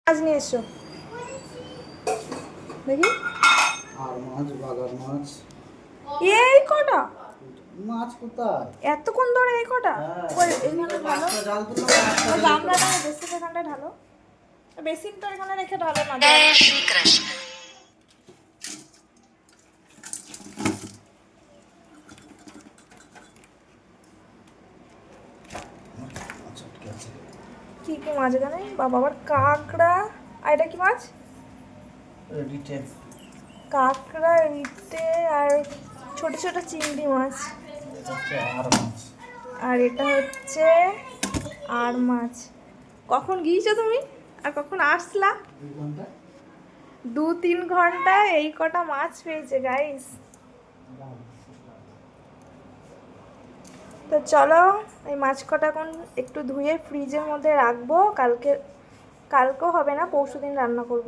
মাছ নিয়ে এসো দেখি। আর মাছ বাগার মাছ এই কটা মাছ কোথায়? এতক্ষণ ধরে এই কটা ওই এইখানে ঢালো। জাল দিল ওই গামলাটা বেসিন এখানটায় ঢালো। বেসিনটা এখানে রেখে ঢালো না। আচ্ছা ঠিক আছে। কি কি মাছ এখানে? বাবা আবার কাঁকড়া। আর এটা কি মাছ? রিটেল কাঁকড়া, রিটে আর ছোট ছোট চিংড়ি মাছ। এটা হচ্ছে আর মাছ। আর এটা হচ্ছে আর মাছ। কখন গিয়েছো তুমি আর কখন আসলা? 2 ঘন্টা 2-3 ঘন্টায় এই কটা মাছ পেয়েছে গাইস। তো চলো এই মাছ কটা এখন একটু ধুয়ে ফ্রিজের মধ্যে রাখবো। কালকেও হবে না, পরশুদিন রান্না করব।